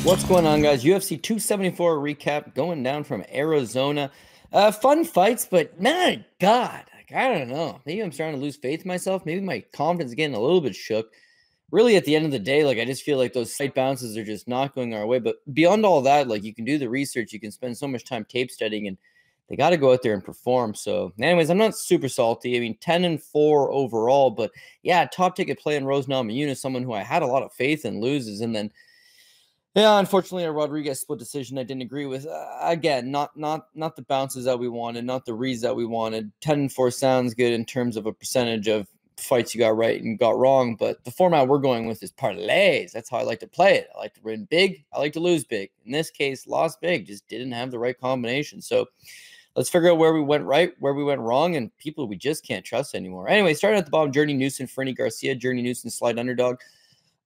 What's going on, guys? UFC 274 recap going down from Arizona. Fun fights, but man, God, I don't know. Maybe I'm starting to lose faith in myself. Maybe my confidence is getting a little bit shook. Really, at the end of the day, I just feel like those slight bounces are just not going our way. But beyond all that, you can do the research, you can spend so much time tape studying, and they got to go out there and perform. So, anyways, I'm not super salty. I mean, 10-4 overall, but yeah, top ticket play in Namajunas, someone who I had a lot of faith in, loses, and then. Yeah, unfortunately, a Rodriguez split decision I didn't agree with. Again, not the bounces that we wanted, not the reads that we wanted. 10-4 sounds good in terms of a percentage of fights you got right and got wrong, but the format we're going with is parlays. That's how I like to play it. I like to win big. I like to lose big. In this case, lost big. Just didn't have the right combination. So let's figure out where we went right, where we went wrong, and people we just can't trust anymore. Anyway, starting at the bottom, Journey Newson, Fernie Garcia. Journey Newson, slight underdog.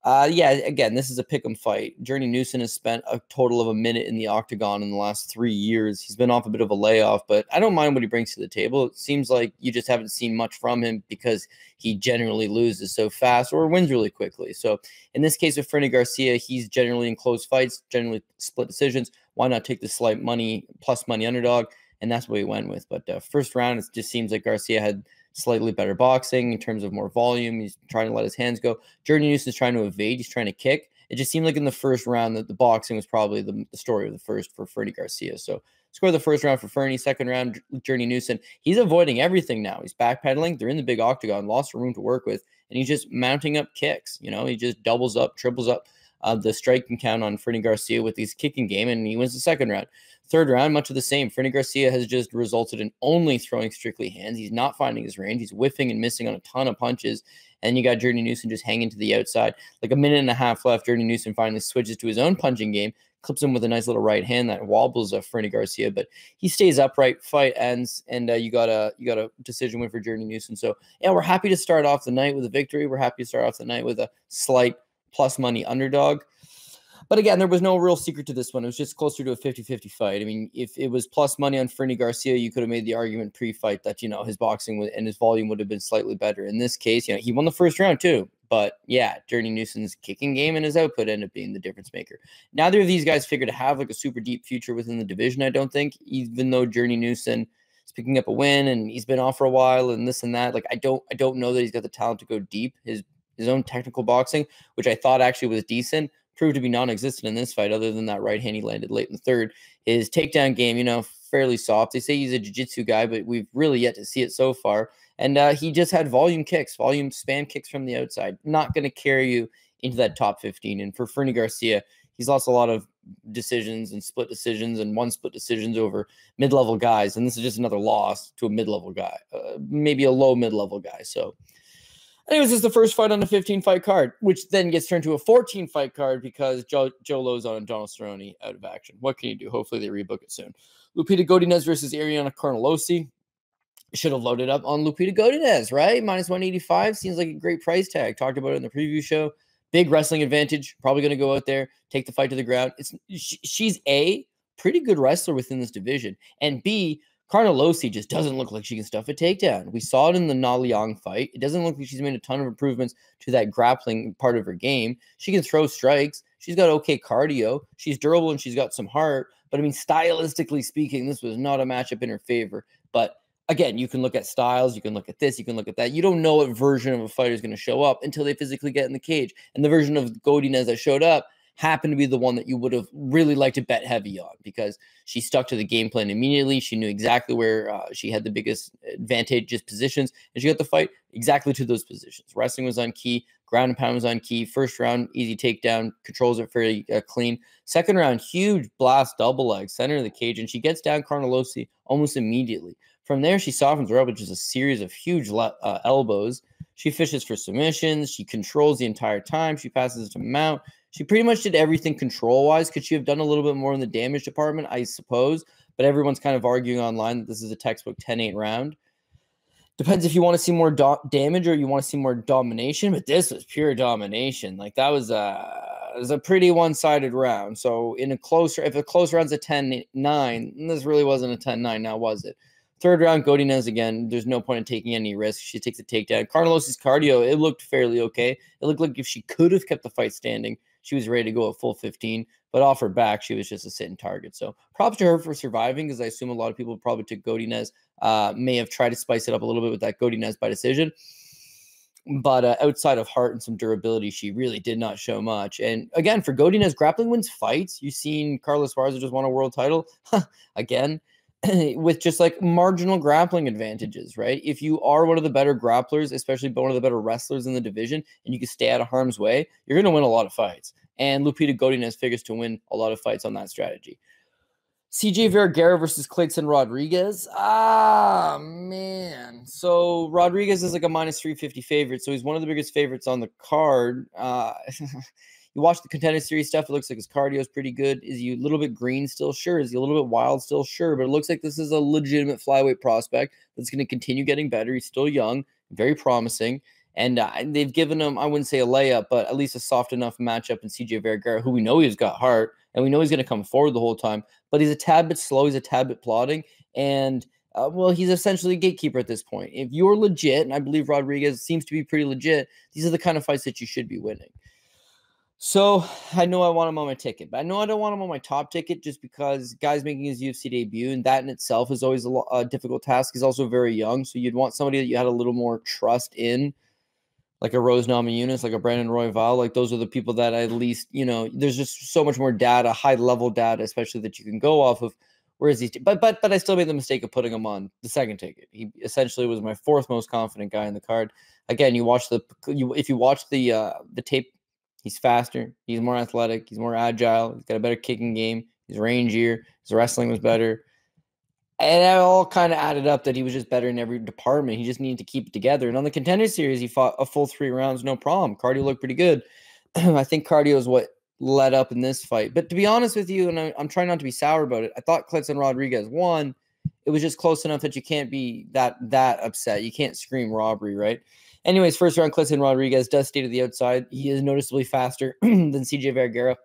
Yeah, again, this is a pick'em fight. Journey Newson has spent a total of a minute in the octagon in the last 3 years. He's been off a bit of a layoff, but I don't mind what he brings to the table. It seems like you just haven't seen much from him because he generally loses so fast or wins really quickly. So in this case with Fernie Garcia, he's generally in close fights, generally split decisions. Why not take the slight money, plus money underdog? And that's what we went with. But first round, it just seems like Garcia had slightly better boxing in terms of more volume. He's trying to let his hands go. Journey Newson's trying to evade. He's trying to kick. It just seemed like in the first round that the boxing was probably the story of the first for Fernie Garcia. So score the first round for Fernie. Second round, Journey Newson. He's avoiding everything now. He's backpedaling. They're in the big octagon. Lots of room to work with. And he's just mounting up kicks. He just doubles up, triples up the striking count on Fernie Garcia with his kicking game, and he wins the second round. Third round, much of the same. Fernie Garcia has just resulted in only throwing strictly hands. He's not finding his range. He's whiffing and missing on a ton of punches. And you got Journey Newson just hanging to the outside. Like a minute and a half left, Journey Newson finally switches to his own punching game, clips him with a nice little right hand that wobbles Fernie Garcia, but he stays upright. Fight ends, and you got a decision win for Journey Newson. So yeah, we're happy to start off the night with a victory. We're happy to start off the night with a slight plus money underdog. But again, there was no real secret to this one. It was just closer to a 50-50 fight. I mean, if it was plus money on Fernie Garcia, you could have made the argument pre-fight that, his boxing and his volume would have been slightly better. In this case, he won the first round too. But yeah, Journey Newson's kicking game and his output ended up being the difference maker. Neither of these guys figure to have a super deep future within the division, I don't think, even though Journey Newson is picking up a win and he's been off for a while and this and that. I don't know that he's got the talent to go deep. His own technical boxing, which I thought actually was decent, proved to be non-existent in this fight other than that right hand he landed late in the third. His takedown game, fairly soft. They say he's a jiu-jitsu guy, but we've really yet to see it so far. And he just had volume spam kicks from the outside. Not going to carry you into that top 15. And for Fernie Garcia, he's lost a lot of decisions and split decisions and one split decisions over mid-level guys. And this is just another loss to a mid-level guy, maybe a low mid-level guy. So anyways, this is the first fight on the 15-fight card, which then gets turned to a 14-fight card because Joe Lozon and Donald Cerrone out of action. What can you do? Hopefully they rebook it soon. Lupita Godinez versus Ariana Carnelossi. Should have loaded up on Lupita Godinez, right? Minus 185 seems like a great price tag. Talked about it in the preview show. Big wrestling advantage. Probably going to go out there, take the fight to the ground. She's A, pretty good wrestler within this division, and B, Carnelossi just doesn't look like she can stuff a takedown. We saw it in the Na Liang fight. It doesn't look like she's made a ton of improvements to that grappling part of her game. She can throw strikes. She's got okay cardio. She's durable and she's got some heart. But I mean, stylistically speaking, this was not a matchup in her favor. But again, you can look at styles. You can look at this. You can look at that. You don't know what version of a fighter is going to show up until they physically get in the cage. And the version of Godinez that showed up happened to be the one that you would have really liked to bet heavy on because she stuck to the game plan immediately. She knew exactly where she had the biggest advantageous positions, and she got the fight exactly to those positions. Wrestling was on key. Ground and pound was on key. First round, easy takedown, controls it fairly clean. Second round, huge blast, double leg, center of the cage, and she gets down Carnelossi almost immediately. From there, she softens her up, which is a series of huge elbows. She fishes for submissions. She controls the entire time. She passes it to mount. She pretty much did everything control-wise. Could she have done a little bit more in the damage department? I suppose. But everyone's kind of arguing online that this is a textbook 10-8 round. Depends if you want to see more damage or you want to see more domination. But this was pure domination. That was a pretty one-sided round. So if a close round's a 10-9, this really wasn't a 10-9 now, was it? Third round, Godinez again. There's no point in taking any risks. She takes a takedown. Carlos's cardio, it looked fairly okay. It looked like if she could have kept the fight standing, she was ready to go at full 15. But off her back, she was just a sitting target. So props to her for surviving, because I assume a lot of people probably took Godinez. May have tried to spice it up a little bit with that Godinez by decision. But outside of heart and some durability, she really did not show much. And again, for Godinez, grappling wins fights. You've seen Carlos Esparza just won a world title again with just like marginal grappling advantages, right? If you are one of the better grapplers, especially one of the better wrestlers in the division, and you can stay out of harm's way, you're going to win a lot of fights. And Lupita Godinez figures to win a lot of fights on that strategy. CJ Vergara versus Clayton Rodriguez. Ah, man. So Rodriguez is like a minus 350 favorite. So he's one of the biggest favorites on the card. You watch the Contender Series stuff, it looks like his cardio is pretty good. Is he a little bit green still? Sure. Is he a little bit wild still? Sure. But it looks like this is a legitimate flyweight prospect that's going to continue getting better. He's still young, very promising. And they've given him, I wouldn't say a layup, but at least a soft enough matchup in CJ Vergara, who we know he's got heart, and we know he's going to come forward the whole time. But he's a tad bit slow. He's a tad bit plodding. And, well, he's essentially a gatekeeper at this point. If you're legit, and I believe Rodriguez seems to be pretty legit, these are the kind of fights that you should be winning. So I know I want him on my ticket, but I know I don't want him on my top ticket just because guy's making his UFC debut, and that in itself is always a difficult task. He's also very young, so you'd want somebody that you had a little more trust in, like a Rose Namajunas, like a Brandon Royval. Like those are the people that at least, you know, there's just so much more data, high level data, especially that you can go off of. Whereas these, but I still made the mistake of putting him on the second ticket. He essentially was my fourth most confident guy in the card. Again, if you watch the tape, he's faster, he's more athletic, he's more agile, he's got a better kicking game, he's rangier, his wrestling was better. And it all kind of added up that he was just better in every department. He just needed to keep it together. And on the Contender Series, he fought a full 3 rounds, no problem. Cardio looked pretty good. I think cardio is what led up in this fight. But to be honest with you, and I'm trying not to be sour about it, I thought Clayton Rodriguez won. It was just close enough that you can't be that upset. You can't scream robbery, right? Anyways, first round, Clayton Rodriguez does stay to the outside. He is noticeably faster than CJ Vergara.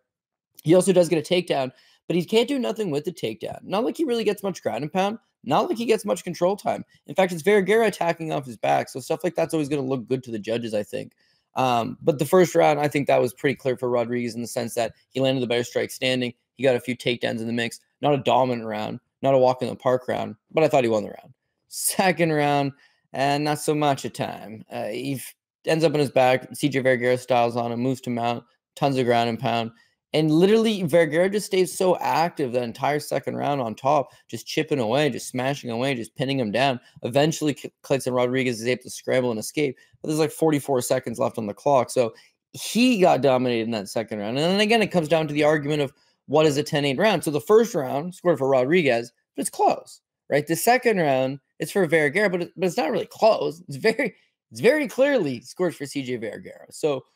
He also does get a takedown, but he can't do nothing with the takedown. Not like he really gets much ground and pound. Not like he gets much control time. In fact, it's Vergara attacking off his back. So stuff like that's always going to look good to the judges, I think. But the first round, I think that was pretty clear for Rodriguez in the sense that he landed the better strike standing. He got a few takedowns in the mix. Not a dominant round. Not a walk in the park round. But I thought he won the round. Second round, and not so much a time. He ends up on his back. CJ Vergara styles on him. Moves to mount. Tons of ground and pound. And literally, Vergara just stays so active that entire second round on top, just chipping away, just smashing away, just pinning him down. Eventually, Clayton Rodriguez is able to scramble and escape, but there's like 44 seconds left on the clock. So he got dominated in that second round. And then again, it comes down to the argument of what is a 10-8 round. So the first round scored for Rodriguez, but it's close, right? The second round, it's for Vergara, but it's not really close. It's very clearly scored for CJ Vergara. So,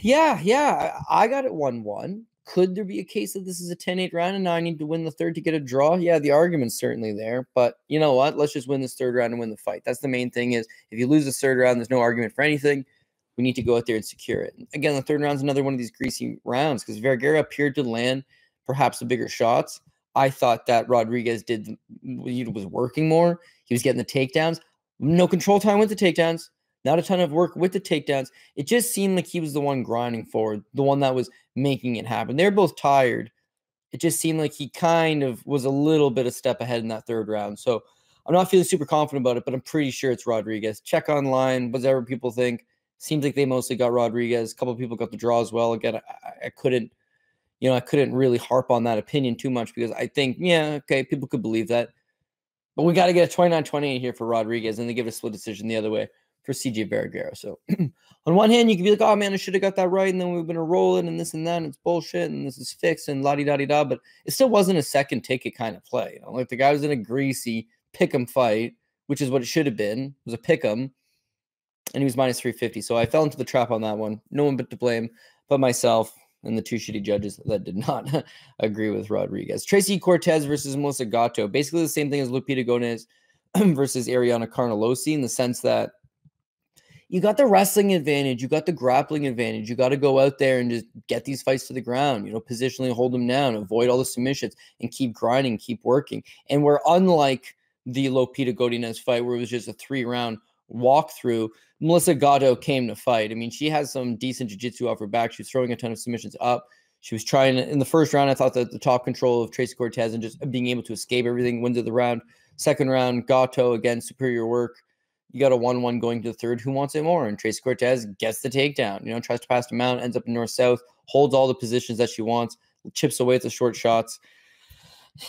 yeah. I got it 1-1. Could there be a case that this is a 10-8 round and now I need to win the third to get a draw? Yeah, the argument's certainly there. But you know what? Let's just win this third round and win the fight. That's the main thing is if you lose the third round, there's no argument for anything. We need to go out there and secure it. Again, the third round is another one of these greasy rounds because Vergara appeared to land perhaps the bigger shots. I thought that Rodriguez was working more. He was getting the takedowns. No control time with the takedowns. Not a ton of work with the takedowns. It just seemed like he was the one grinding forward, the one that was making it happen. They're both tired. It just seemed like he kind of was a little bit a step ahead in that third round. So I'm not feeling super confident about it, but I'm pretty sure it's Rodriguez. Check online, whatever people think. Seems like they mostly got Rodriguez. A couple of people got the draw as well. Again, I couldn't really harp on that opinion too much because I think, yeah, okay, people could believe that. But we got to get a 29-28 here for Rodriguez, and they give it a split decision the other way for CJ Vergara. So on one hand, you could be like, oh man, I should have got that right, and then we've been rolling and this and that, and it's bullshit, and this is fixed, and la-di-da-di-da, but it still wasn't a second ticket kind of play. You know? Like the guy was in a greasy pick'em fight, which is what it should have been. It was a pick'em, and he was minus 350. So I fell into the trap on that one. No one but to blame but myself and the two shitty judges that did not agree with Rodriguez. Tracy Cortez versus Melissa Gatto. Basically the same thing as Lupita Godinez versus Ariana Carnelossi in the sense that you got the wrestling advantage. You got the grappling advantage. You got to go out there and just get these fights to the ground, positionally hold them down, avoid all the submissions, and keep grinding, keep working. And we're unlike the Lopita Godinez fight, where it was just a 3-round walkthrough. Melissa Gatto came to fight. I mean, she has some decent jiu-jitsu off her back. She was throwing a ton of submissions up. She was trying in the first round. I thought that the top control of Tracy Cortez and just being able to escape everything wins of the round. Second round, Gatto, again, superior work. You got a 1-1 going to the third. Who wants it more? And Tracy Cortez gets the takedown. You know, tries to pass him out, ends up in north-south, holds all the positions that she wants, chips away at the short shots.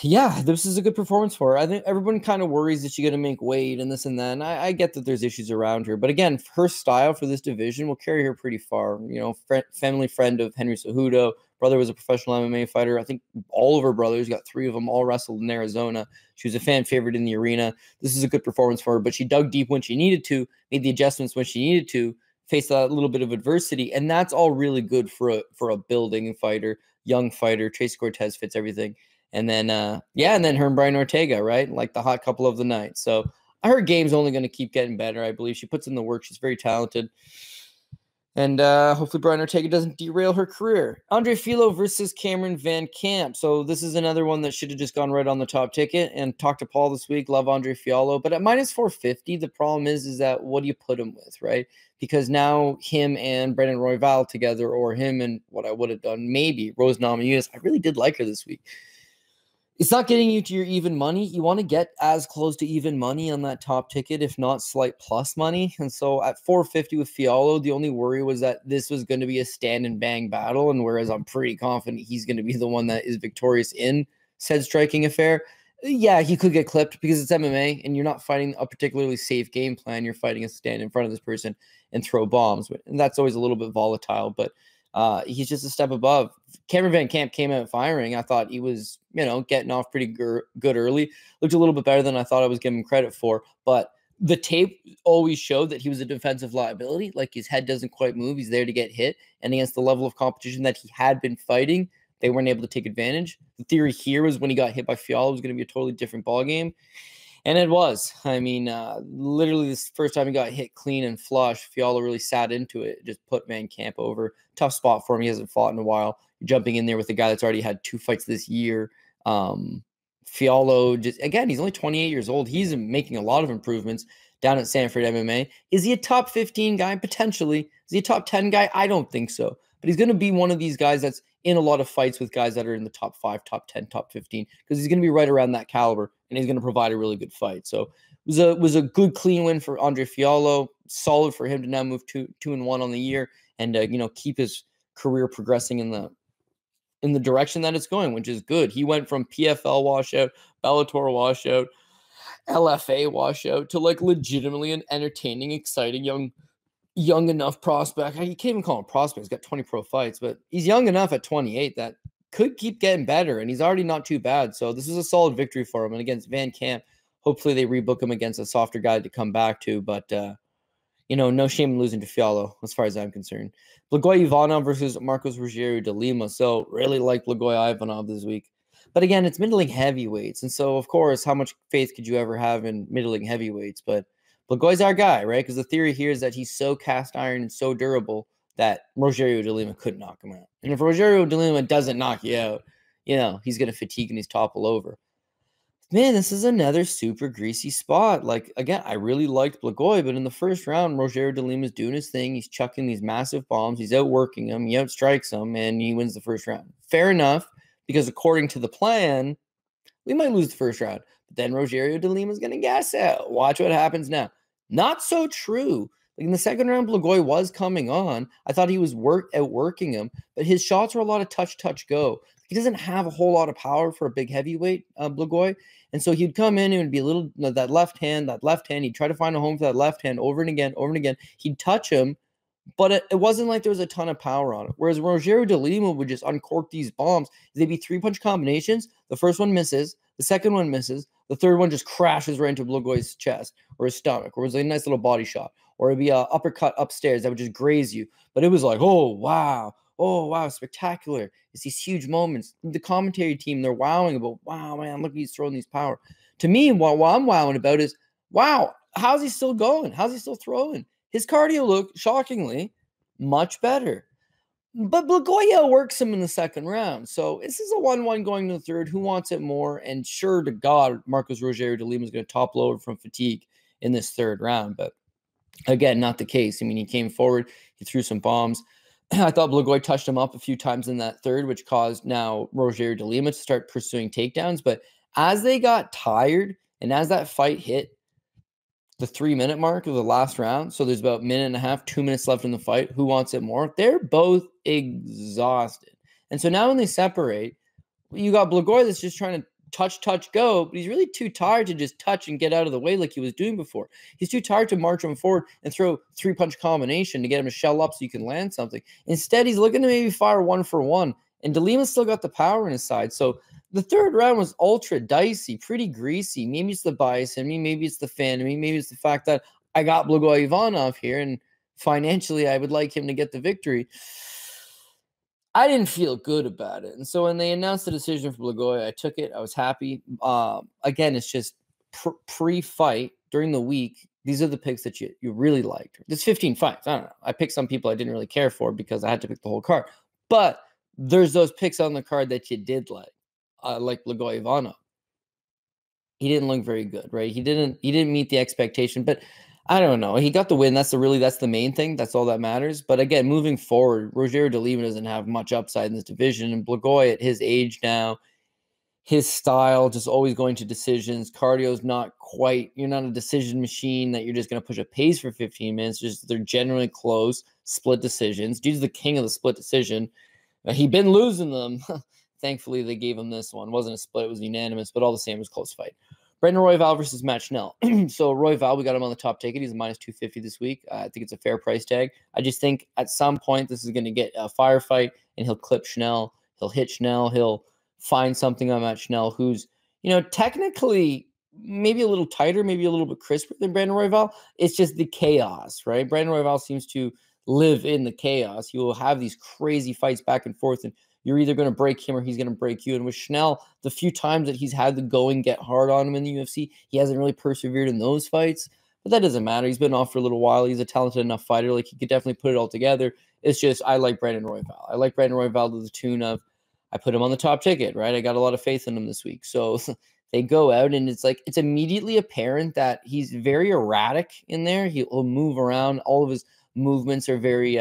Yeah, this is a good performance for her. I think everyone kind of worries that she's going to make weight and this and that. And I get that there's issues around her. But again, her style for this division will carry her pretty far. You know, family friend of Henry Cejudo. Brother was a professional MMA fighter. I think all of her brothers, got 3 of them, all wrestled in Arizona. She was a fan favorite in the arena. This is a good performance for her. But she dug deep when she needed to, made the adjustments when she needed to, faced a little bit of adversity. And that's all really good for a building fighter, young fighter. Tracy Cortez fits everything. And then, and then her and Brian Ortega, right? Like the hot couple of the night. So her game's only going to keep getting better, I believe. She puts in the work. She's very talented. And hopefully Brian Ortega doesn't derail her career. Andre Filo versus Cameron Van Camp. So this is another one that should have just gone right on the top ticket. And talked to Paul this week. Love Andre Filo. But at minus 450, the problem is that what do you put him with, right? Because now him and Brendan Royval together, or him and what I would have done, maybe Rose Namajunas. I really did like her this week. It's not getting you to your even money. You want to get as close to even money on that top ticket, if not slight plus money. And so at 450 with Fiallo, the only worry was that this was going to be a stand and bang battle. And whereas I'm pretty confident he's going to be the one that is victorious in said striking affair, yeah, he could get clipped because it's MMA and you're not fighting a particularly safe game plan. You're fighting a stand in front of this person and throw bombs. And that's always a little bit volatile, but he's just a step above. Cameron Van Camp came out firing. I thought he was, getting off pretty good early. Looked a little bit better than I thought I was giving him credit for. But the tape always showed that he was a defensive liability. Like his head doesn't quite move. He's there to get hit. And against the level of competition that he had been fighting, they weren't able to take advantage. The theory here was when he got hit by Fiallo, it was going to be a totally different ballgame. And it was. I mean, literally this first time he got hit clean and flush, Fiallo really sat into it, just put Van Camp over. Tough spot for him. He hasn't fought in a while. You're jumping in there with a guy that's already had 2 fights this year. Fiallo, just again, he's only 28 years old. He's making a lot of improvements down at Sanford MMA. Is he a top 15 guy? Potentially. Is he a top 10 guy? I don't think so. But he's going to be one of these guys that's in a lot of fights with guys that are in the top 5, top 10, top 15, because he's going to be right around that caliber and he's going to provide a really good fight. So it was a good, clean win for Andre Fiallo. Solid for him to now move 2-1 on the year and, keep his career progressing in the direction that it's going, which is good. He went from PFL washout, Bellator washout, LFA washout to like legitimately an entertaining, exciting, young enough prospect. You can't even call him a prospect. He's got 20 pro fights, but he's young enough at 28 that could keep getting better, and he's already not too bad. So this is a solid victory for him. And against Van Camp, hopefully they rebook him against a softer guy to come back to. But, no shame in losing to Fiallo as far as I'm concerned. Blagoy Ivanov versus Marcos Rogerio de Lima. So really like Blagoy Ivanov this week. But again, it's middling heavyweights. And so, of course, how much faith could you ever have in middling heavyweights? But Blagoy's our guy, right? Because the theory here is that he's so cast iron and so durable that Rogerio de Lima could knock him out. And if Rogerio de Lima doesn't knock you out, he's going to fatigue and he's topple over. Man, this is another super greasy spot. Like, again, I really liked Blagoy, but in the first round, Rogerio de Lima's doing his thing. He's chucking these massive bombs. He's outworking him. He outstrikes him, and he wins the first round. Fair enough, because according to the plan, we might lose the first round. But then Rogerio de Lima's going to gas out. Watch what happens now. Not so true. Like in the second round, Blagoy was coming on. I thought he was outworking him, but his shots were a lot of touch, go. He doesn't have a whole lot of power for a big heavyweight, Blagoy. And so he'd come in and it would be a little, that left hand. He'd try to find a home for that left hand over and again. He'd touch him, but it wasn't like there was a ton of power on it. Whereas Rogerio de Lima would just uncork these bombs. They'd be 3-punch combinations. The first one misses. The second one misses. The third one just crashes right into Blagoy's chest or his stomach, or it was a nice little body shot. Or it'd be an uppercut upstairs that would just graze you. But it was like, oh, wow, spectacular. It's these huge moments. The commentary team, they're wowing about, wow, man, look, he's throwing these power. To me, what I'm wowing about is, wow, how's he still going? How's he still throwing? His cardio looked, shockingly, much better. But Blagoy works him in the second round. So this is a 1-1 going to the third. Who wants it more? And sure to God, Marcos Rogerio de Lima is going to topple over from fatigue in this third round. But again, not the case. I mean, he came forward, he threw some bombs. I thought Blagoy touched him up a few times in that third, which caused now Rogerio de Lima to start pursuing takedowns. But as they got tired and as that fight hit the 3-minute mark of the last round, so there's about a minute and a half, 2 minutes left in the fight, who wants it more? They're both exhausted. And so now when they separate, you got Blagoy that's just trying to touch, go, but he's really too tired to just touch and get out of the way like he was doing before. He's too tired to march him forward and throw 3-punch combination to get him to shell up so you can land something. Instead, he's looking to maybe fire 1-for-1, and de Lima's still got the power in his side. So the third round was ultra dicey, pretty greasy. Maybe it's the bias in me, maybe it's the fan in me, maybe it's the fact that I got Blagoy Ivanov here, and financially I would like him to get the victory. I didn't feel good about it. And so when they announced the decision for Blagoy, I took it. I was happy. Again, it's just pre-fight during the week. These are the picks that you really liked. There's 15 fights. I don't know. I picked some people I didn't really care for because I had to pick the whole card. But there's those picks on the card that you did like Blagoy Ivanov. He didn't look very good, right? He didn't meet the expectation, but I don't know. He got the win. That's the main thing. That's all that matters. But again, moving forward, Rogerio de Lima doesn't have much upside in this division. And Blagoy at his age now, his style, just always going to decisions. Cardio's not quite, you're not a decision machine that you're just going to push a pace for 15 minutes. Just they're generally close, split decisions. Dude's the king of the split decision. He'd been losing them. Thankfully, they gave him this one. It wasn't a split, it was unanimous, but all the same, it was a close fight. Brendan Royval versus Matt Schnell. So Royval, we got him on the top ticket. He's a minus 250 this week. I think it's a fair price tag. I just think at some point this is going to get a firefight, and he'll clip Schnell. He'll hit Schnell. He'll find something on Matt Schnell, who's, technically maybe a little tighter, maybe a little bit crisper than Brandon Royval. It's just the chaos, right? Brandon Royval seems to live in the chaos. He will have these crazy fights back and forth, and you're either going to break him or he's going to break you. And with Schnell, the few times that he's had the going get hard on him in the UFC, he hasn't really persevered in those fights. But that doesn't matter. He's been off for a little while. He's a talented enough fighter. Like, he could definitely put it all together. It's just, I like Brandon Royval. I like Brandon Royval to the tune of, I put him on the top ticket, right? I got a lot of faith in him this week. So they go out, and it's like, it's immediately apparent that he's very erratic in there. He'll move around. All of his movements are very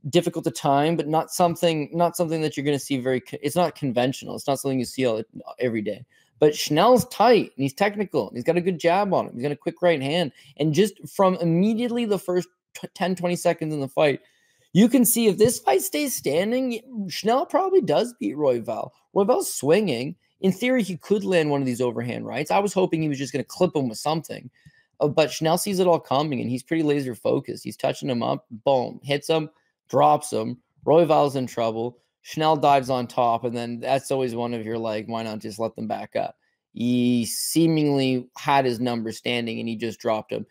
difficult to time, but not something that you're going to see it's not conventional. It's not something you see every day. But Schnell's tight, and he's technical, and he's got a good jab on him. He's got a quick right hand. And just from immediately the first 10, 20 seconds in the fight, you can see if this fight stays standing, Schnell probably does beat Royval. Royval's swinging. In theory, he could land one of these overhand rights. I was hoping he was just going to clip him with something. But Schnell sees it all coming, and he's pretty laser focused. He's touching him up, boom, hits him, drops him. Royval's in trouble. Schnell dives on top, and then that's always one of your, like, why not just let them back up? He seemingly had his number standing, and he just dropped him.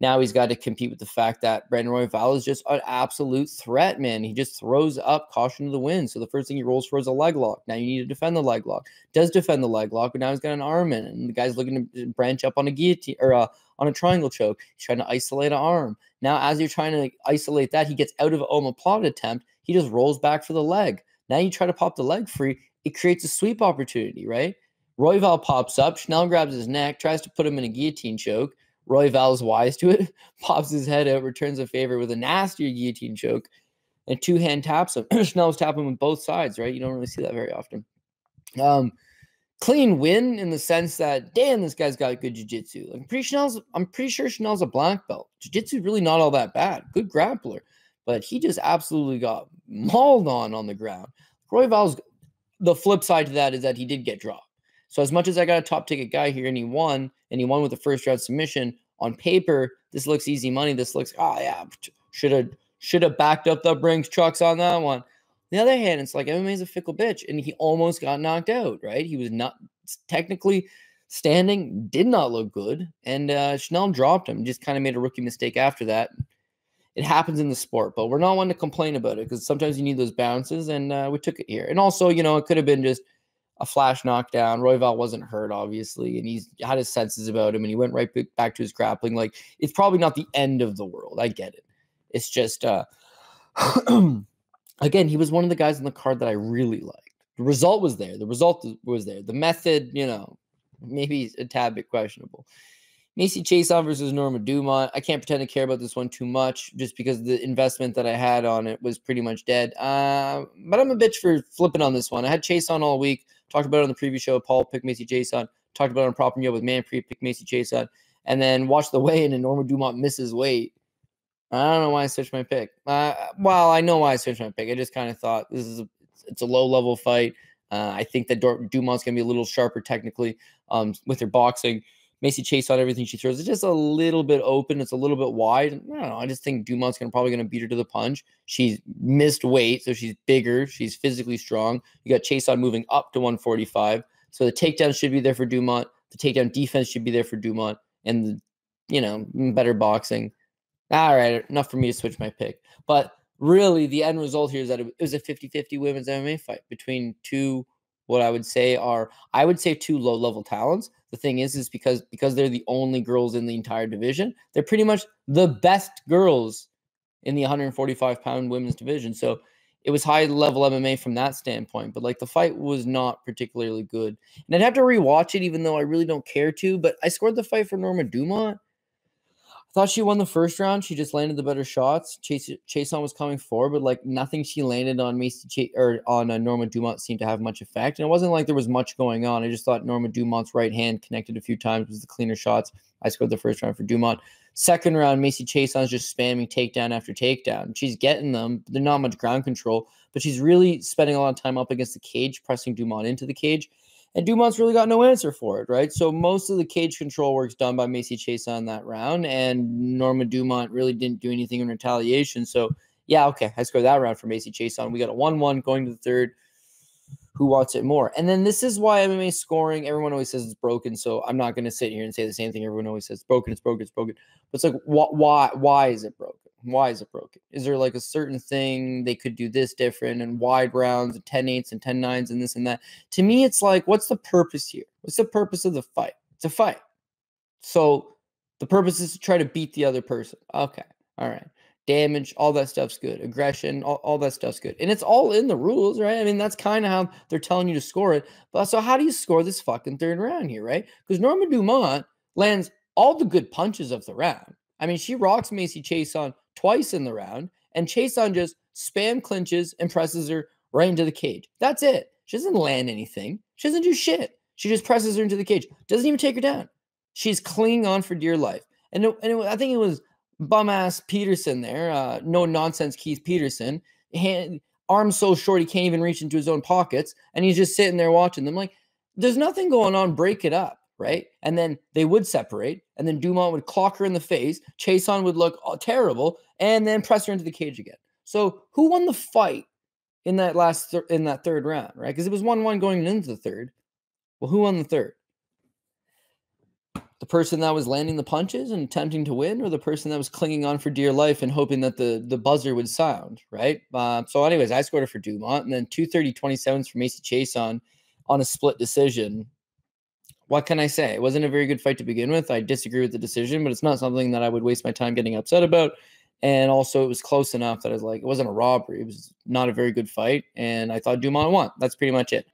Now he's got to compete with the fact that Brandon Royval is just an absolute threat, man. He just throws up caution to the wind. So the first thing he rolls for is a leg lock. Now you need to defend the leg lock. Does defend the leg lock, but now he's got an arm in it, and the guy's looking to branch up on a guillotine or on a triangle choke. He's trying to isolate an arm. Now, as you're trying to isolate that, he gets out of an omoplata attempt. He just rolls back for the leg. Now you try to pop the leg free. It creates a sweep opportunity, right? Royval pops up. Schnell grabs his neck, tries to put him in a guillotine choke. Royval's wise to it, pops his head out, returns a favor with a nastier guillotine choke, and two-hand taps him. Schnell's tapping him with both sides, right? You don't really see that very often. Clean win in the sense that, damn, this guy's got good jiu-jitsu. I'm pretty sure Schnell's a black belt. Jiu-jitsu is really not all that bad. Good grappler. But he just absolutely got mauled on the ground. Royval's, the flip side to that is that he did get dropped. So as much as I got a top ticket guy here and he won with a first round submission, on paper, this looks easy money. This looks, should have backed up the Brinks trucks on that one. On the other hand, it's like MMA's a fickle bitch, and he almost got knocked out, right? He was not technically standing, did not look good, and Schnell dropped him, just kind of made a rookie mistake after that. It happens in the sport, but we're not one to complain about it because sometimes you need those bounces, and we took it here. And also, it could have been just a flash knockdown. Royval wasn't hurt, obviously, and he's had his senses about him, and he went right back to his grappling. Like, it's probably not the end of the world. I get it. It's just again, he was one of the guys on the card that I really liked. The result was there. The result was there. The method, maybe a tad bit questionable. Macy Chiasson versus Norma Dumont. I can't pretend to care about this one too much just because the investment that I had on it was pretty much dead. But I'm a bitch for flipping on this one. I had Chiasson all week. Talked about it on the previous show. Paul picked Macy Chiasson. Talked about it on Prop and Yo with Manpreet. Picked Macy Chiasson. And then watched the weigh-in and Norma Dumont misses weight. I don't know why I switched my pick. Well, I know why I switched my pick. I just kind of thought it's a low-level fight. I think that Dumont's going to be a little sharper technically with her boxing. Macy Chiasson everything she throws. It's just a little bit open. It's a little bit wide. I don't know. I just think Dumont's probably going to beat her to the punch. She's missed weight, so she's bigger. She's physically strong. You got Chiasson moving up to 145. So the takedown should be there for Dumont. The takedown defense should be there for Dumont. And, better boxing. All right, enough for me to switch my pick. But really, the end result here is that it was a 50-50 women's MMA fight between two, what I would say two low-level talents. The thing is because they're the only girls in the entire division, they're pretty much the best girls in the 145-pound women's division. So it was high-level MMA from that standpoint. But, the fight was not particularly good. And I'd have to rewatch it, even though I really don't care to. But I scored the fight for Norma Dumont. I thought she won the first round. She just landed the better shots. Chiasson was coming forward, but nothing she landed on Norma Dumont seemed to have much effect. And it wasn't like there was much going on. I just thought Norma Dumont's right hand connected a few times, was the cleaner shots. I scored the first round for Dumont. Second round, Macy Chiasson's just spamming takedown after takedown. She's getting them, but they're not much ground control. But she's really spending a lot of time up against the cage, pressing Dumont into the cage. And Dumont's really got no answer for it, right? So most of the cage control work's done by Macy Chiasson in that round, and Norma Dumont really didn't do anything in retaliation. So, yeah, okay, I scored that round for Macy Chiasson. We got a 1-1 going to the third. Who wants it more? And then this is why MMA scoring, everyone always says it's broken, so I'm not going to sit here and say the same thing everyone always says. It's broken, it's broken, it's broken. But it's why is it broken? Why is it broken? Is there a certain thing they could do this different and wide rounds and 10-8s and 10-9s and this and that? To me, it's what's the purpose here? What's the purpose of the fight? It's a fight. So the purpose is to try to beat the other person. Okay. All right. Damage, all that stuff's good. Aggression, all that stuff's good. And it's all in the rules, right? I mean, that's kind of how they're telling you to score it. But so how do you score this fucking third round here, right? Because Norma Dumont lands all the good punches of the round. I mean, she rocks Macy Chiasson twice in the round, and Chiasson just spam clinches and presses her right into the cage. That's it. She doesn't land anything. She doesn't do shit. She just presses her into the cage. Doesn't even take her down. She's clinging on for dear life. I think it was bum-ass Peterson there, no nonsense Keith Peterson, arms so short he can't even reach into his own pockets, and he's just sitting there watching them. There's nothing going on, break it up, right? And then they would separate, and then Dumont would clock her in the face, Chiasson would look terrible, and then press her into the cage again. So who won the fight in that third round, right? Because it was 1-1 going into the third. Well, who won the third? The person that was landing the punches and attempting to win, or the person that was clinging on for dear life and hoping that the buzzer would sound, right? So anyways, I scored it for Dumont, and then 230-27s for Macy Chiasson on a split decision. What can I say? It wasn't a very good fight to begin with. I disagree with the decision, but it's not something that I would waste my time getting upset about. And also, it was close enough that I was it wasn't a robbery. It was not a very good fight, and I thought Dumont won. That's pretty much it.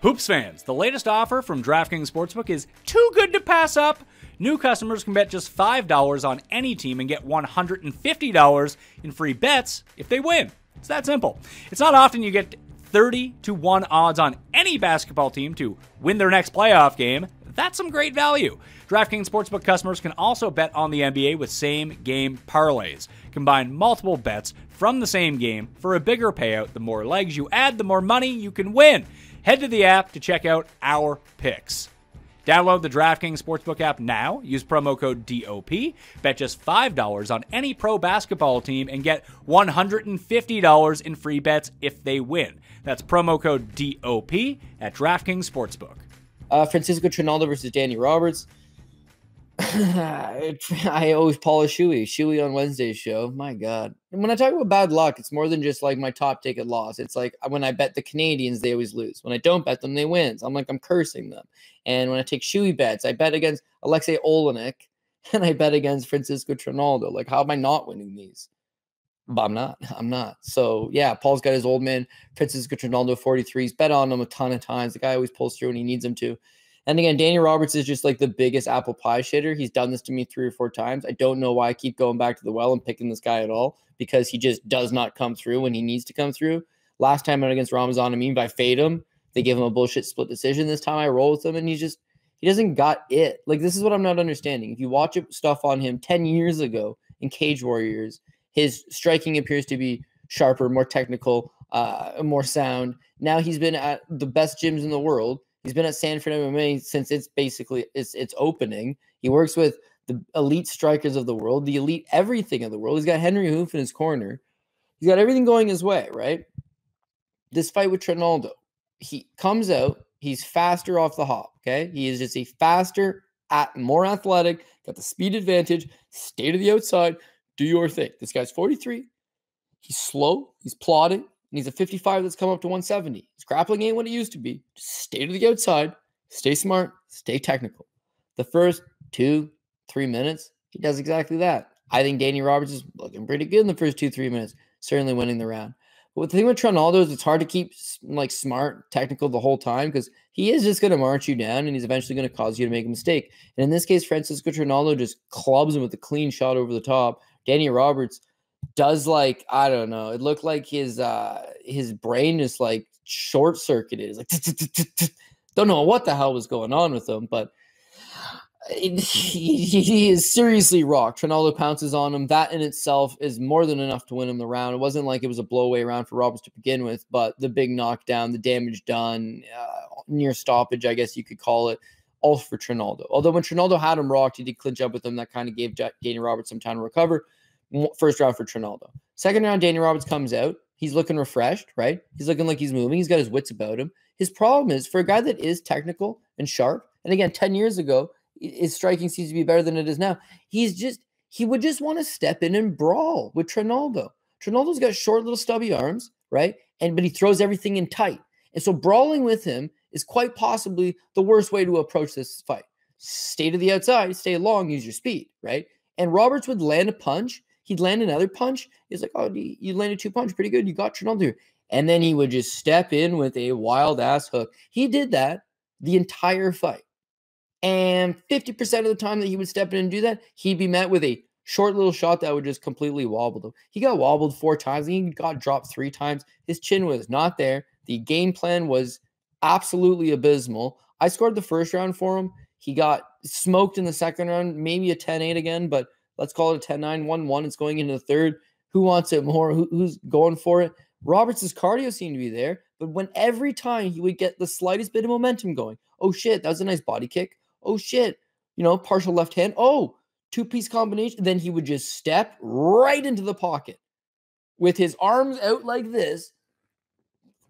Hoops fans, the latest offer from DraftKings Sportsbook is too good to pass up. New customers can bet just $5 on any team and get $150 in free bets if they win. It's that simple. It's not often you get 30-1 odds on any basketball team to win their next playoff game. That's some great value. DraftKings Sportsbook customers can also bet on the NBA with same-game parlays. Combine multiple bets from the same game for a bigger payout. The more legs you add, the more money you can win. Head to the app to check out our picks. Download the DraftKings Sportsbook app now. Use promo code DOP. Bet just $5 on any pro basketball team and get $150 in free bets if they win. That's promo code DOP at DraftKings Sportsbook. Francisco Trinaldo versus Danny Roberts. I always polish Shuey on Wednesday's show. My God. And when I talk about bad luck, it's more than just my top ticket loss. It's when I bet the Canadians, they always lose. When I don't bet them, they win. So I'm cursing them. And when I take Shuey bets, I bet against Alexei Olenek and I bet against Francisco Trinaldo. How am I not winning these? But I'm not. I'm not. So, yeah, Paul's got his old man, Francisco Trinaldo, 43. He's bet on him a ton of times. The guy always pulls through when he needs him to. And again, Daniel Roberts is just like the biggest apple pie shitter. He's done this to me 3 or 4 times. I don't know why I keep going back to the well and picking this guy at all, because he just does not come through when he needs to come through. Last time out against Ramazan Amin, I fade him. They give him a bullshit split decision. This time I roll with him, and he doesn't got it. Like, this is what I'm not understanding. If you watch stuff on him 10 years ago in Cage Warriors, his striking appears to be sharper, more technical, more sound. Now he's been at the best gyms in the world. He's been at Sanford MMA since it's opening. He works with the elite strikers of the world, the elite everything of the world. He's got Henry Hoof in his corner. He's got everything going his way, right? This fight with Trinaldo, he comes out. He's faster off the hop, okay? He is just a faster, more athletic, got the speed advantage, stay to the outside, do your thing. This guy's 43. He's slow. He's plodding. And he's a 55 that's come up to 170. His grappling ain't what it used to be. Just stay to the outside. Stay smart. Stay technical. The first 2-3 minutes, he does exactly that. I think Danny Roberts is looking pretty good in the first 2-3 minutes. Certainly winning the round. But the thing with Trinaldo is it's hard to keep like smart, technical the whole time, because he is just going to march you down, and he's eventually going to cause you to make a mistake. And in this case, Francisco Trinaldo just clubs him with a clean shot over the top. Danny Roberts does, like, I don't know. It looked like his brain is like short circuited. It's like don't know what the hell was going on with him, but he is seriously rocked. Trinaldo pounces on him. That in itself is more than enough to win him the round. It wasn't like it was a blowaway round for Roberts to begin with, but the big knockdown, the damage done, near stoppage, I guess you could call it, all for Trinaldo. Although when Trinaldo had him rocked, he did clinch up with him. That kind of gave Danny Roberts some time to recover. First round for Trinaldo. Second round, Danny Roberts comes out. He's looking refreshed, right? He's looking like he's moving. He's got his wits about him. His problem is, for a guy that is technical and sharp, and again, 10 years ago, his striking seems to be better than it is now. He would just want to step in and brawl with Trinaldo. Trinaldo's got short little stubby arms, right? But he throws everything in tight. And so brawling with him is quite possibly the worst way to approach this fight. Stay to the outside, stay long, use your speed, right? And Roberts would land a punch. He'd land another punch. He's like, oh, you landed 2 punches. Pretty good. You got Trinaldo here. And then he would just step in with a wild-ass hook. He did that the entire fight. And 50% of the time that he would step in and do that, he'd be met with a short little shot that would just completely wobble him. He got wobbled 4 times. He got dropped 3 times. His chin was not there. The game plan was absolutely abysmal. I scored the first round for him. He got smoked in the second round, maybe a 10-8 again, but let's call it a 10-9, 1-1. It's going into the third. Who wants it more? Who's going for it? Roberts' cardio seemed to be there, but when every time he would get the slightest bit of momentum going, oh shit, that was a nice body kick. Oh shit, partial left hand. Oh, 2-piece combination. Then he would just step right into the pocket with his arms out like this.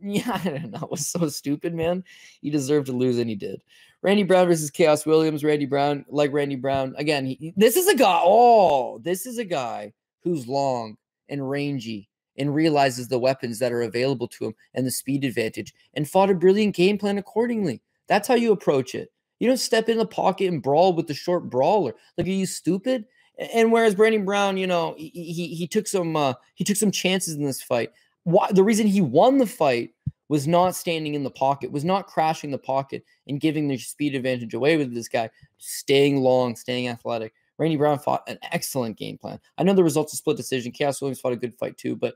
Yeah, I don't know. It was so stupid, man. He deserved to lose, and he did. Randy Brown versus Chaos Williams. Randy Brown, again, this is a guy who's long and rangy and realizes the weapons that are available to him and the speed advantage, and fought a brilliant game plan accordingly. That's how you approach it. You don't step in the pocket and brawl with the short brawler. Like, are you stupid? And whereas Brandon Brown, he took some chances in this fight. The reason he won the fight was not standing in the pocket, was not crashing the pocket and giving the speed advantage away with this guy, staying long, staying athletic. Randy Brown fought an excellent game plan. I know the results of split decision. Chaos Williams fought a good fight too, but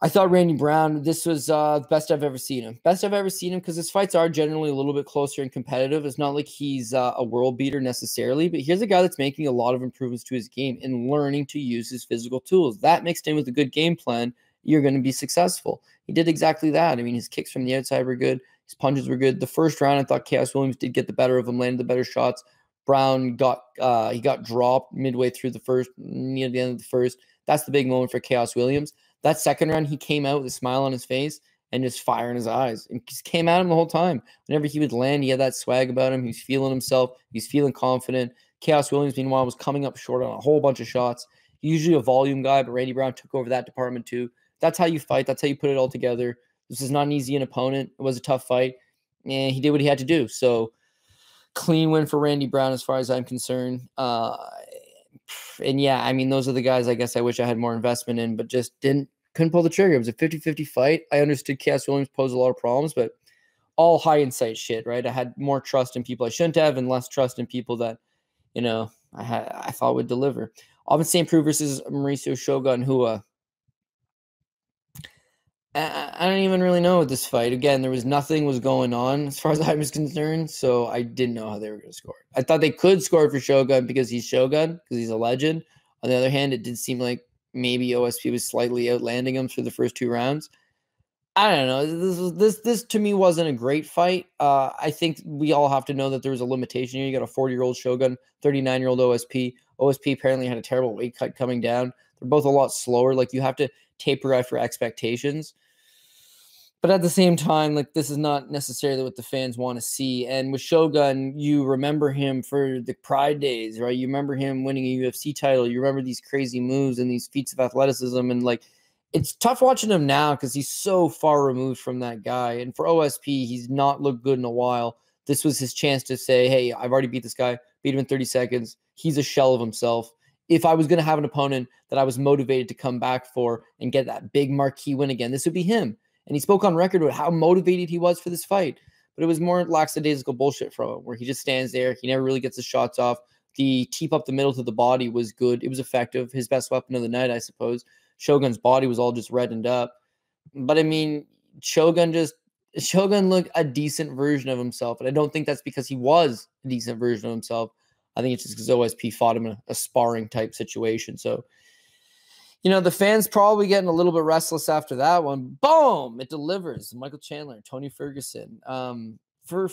I thought Randy Brown, this was the best I've ever seen him. Best I've ever seen him, because his fights are generally a little bit closer and competitive. It's not like he's a world beater necessarily, but here's a guy that's making a lot of improvements to his game and learning to use his physical tools. That mixed in with a good game plan, you're going to be successful. He did exactly that. I mean, his kicks from the outside were good. His punches were good. The first round, I thought Chaos Williams did get the better of him, landed the better shots. Brown got dropped midway through the first, near the end of the first. That's the big moment for Chaos Williams. That second round, he came out with a smile on his face and just fire in his eyes, and just came at him the whole time. Whenever he would land, he had that swag about him. He's feeling himself. He's feeling confident. Chaos Williams, meanwhile, was coming up short on a whole bunch of shots. Usually a volume guy, but Randy Brown took over that department too. That's how you fight. That's how you put it all together. This is not an easy opponent. It was a tough fight, and he did what he had to do. So clean win for Randy Brown as far as I'm concerned. And yeah, I mean, those are the guys I guess I wish I had more investment in, but just couldn't pull the trigger. It was a 50-50 fight. I understood Cass Williams posed a lot of problems, but all hindsight shit, right? I had more trust in people I shouldn't have and less trust in people that, I thought would deliver. Alvin St. Preux versus Mauricio Shogun, who I don't even really know with this fight. Again, nothing was going on as far as I was concerned, so I didn't know how they were going to score. I thought they could score for Shogun because he's Shogun, because he's a legend. On the other hand, it did seem like maybe OSP was slightly outlanding him for the first 2 rounds. I don't know. This to me wasn't a great fight. I think we all have to know that there was a limitation here. You got a 40-year-old Shogun, 39-year-old OSP. OSP apparently had a terrible weight cut coming down. They're both a lot slower. Like, you have to taper out for expectations. But at the same time, like, this is not necessarily what the fans want to see. And with Shogun, you remember him for the Pride days, right? You remember him winning a UFC title. You remember these crazy moves and these feats of athleticism. And, like, it's tough watching him now because he's so far removed from that guy. And for OSP, he's not looked good in a while. This was his chance to say, hey, I've already beat this guy, beat him in 30 seconds. He's a shell of himself. If I was going to have an opponent that I was motivated to come back for and get that big marquee win again, this would be him. And he spoke on record about how motivated he was for this fight. But it was more lackadaisical bullshit from him, where he just stands there. He never really gets his shots off. The teep up the middle to the body was good. It was effective. His best weapon of the night, I suppose. Shogun's body was all just reddened up. But, I mean, Shogun looked a decent version of himself. And I don't think that's because he was a decent version of himself. I think it's just because OSP fought him in a sparring type situation. So, the fans probably getting a little bit restless after that one. Boom! It delivers. Michael Chandler, Tony Ferguson. Michael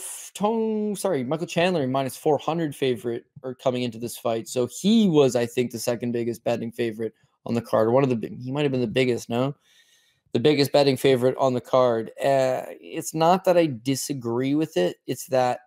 Chandler minus 400 favorite or coming into this fight. So he was, I think, the second biggest betting favorite on the card. He might have been the biggest, no? The biggest betting favorite on the card. It's not that I disagree with it. It's that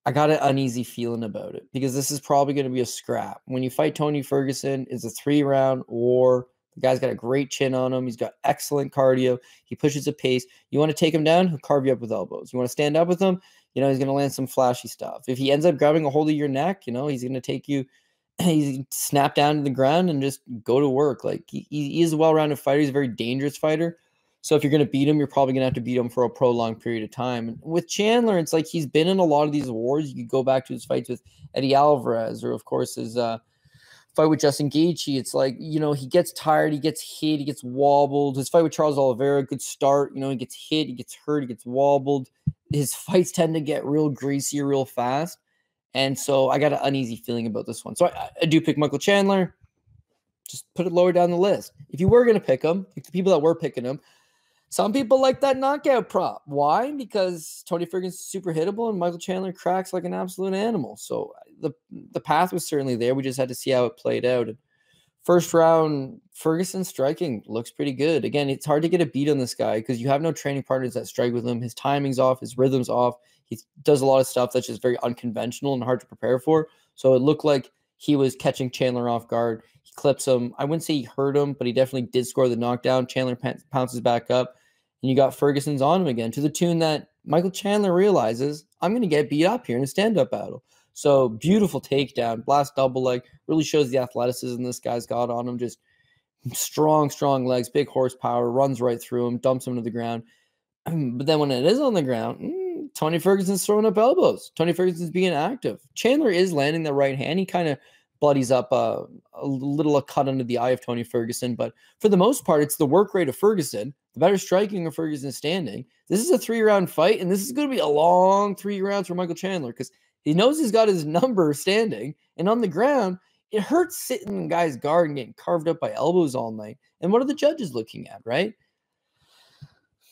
I got an uneasy feeling about it because this is probably going to be a scrap. When you fight Tony Ferguson, it's a 3-round war. The guy's got a great chin on him. He's got excellent cardio. He pushes a pace. You want to take him down, he'll carve you up with elbows. You want to stand up with him, he's going to land some flashy stuff. If he ends up grabbing a hold of your neck, he's going to take you, he's snap down to the ground and just go to work. Like, he is a well-rounded fighter. He's a very dangerous fighter. So if you're going to beat him, you're probably going to have to beat him for a prolonged period of time. And with Chandler, it's like he's been in a lot of these wars. You could go back to his fights with Eddie Alvarez, or, of course, his fight with Justin Gaethje. It's like, he gets tired, he gets hit, he gets wobbled. His fight with Charles Oliveira, good start. He gets hit, he gets hurt, he gets wobbled. His fights tend to get real greasy real fast. And so I got an uneasy feeling about this one. So I do pick Michael Chandler. Just put it lower down the list. If you were going to pick him, like the people that were picking him, some people like that knockout prop. Why? Because Tony Ferguson's super hittable and Michael Chandler cracks like an absolute animal. So the path was certainly there. We just had to see how it played out. And first round, Ferguson striking looks pretty good. Again, it's hard to get a beat on this guy because you have no training partners that strike with him. His timing's off. His rhythm's off. He does a lot of stuff that's just very unconventional and hard to prepare for. So it looked like he was catching Chandler off guard. He clips him. I wouldn't say he hurt him, but he definitely did score the knockdown. Chandler pounces back up. And you got Ferguson's on him again to the tune that Michael Chandler realizes, I'm going to get beat up here in a stand-up battle. So beautiful takedown, blast double leg, really shows the athleticism this guy's got on him. Just strong legs, big horsepower, runs right through him, dumps him to the ground. But then when it is on the ground, Tony Ferguson's throwing up elbows. Tony Ferguson's being active. Chandler is landing the right hand. He kind of bloodies up a cut under the eye of Tony Ferguson. But for the most part, it's the work rate of Ferguson, the better striking of Ferguson standing. This is a 3-round fight, and this is going to be a long 3 rounds for Michael Chandler because he knows he's got his number standing. And on the ground, it hurts sitting in guy's guard and getting carved up by elbows all night. And what are the judges looking at, right?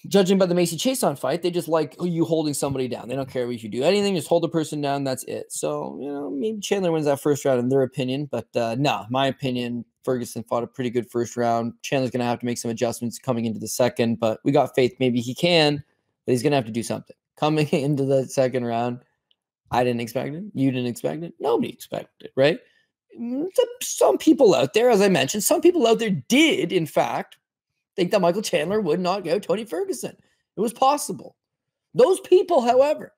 Judging by the Macy Chason fight, they just like you holding somebody down. They don't care if you do anything. Just hold the person down. That's it. So, maybe Chandler wins that first round in their opinion. But no, my opinion, Ferguson fought a pretty good first round. Chandler's going to have to make some adjustments coming into the second. But we got faith. Maybe he can. But he's going to have to do something. Coming into the second round, I didn't expect it. You didn't expect it. Nobody expected it, right? Some people out there, as I mentioned, some people out there did, in fact, think that Michael Chandler would knock out Tony Ferguson. It was possible. Those people, however,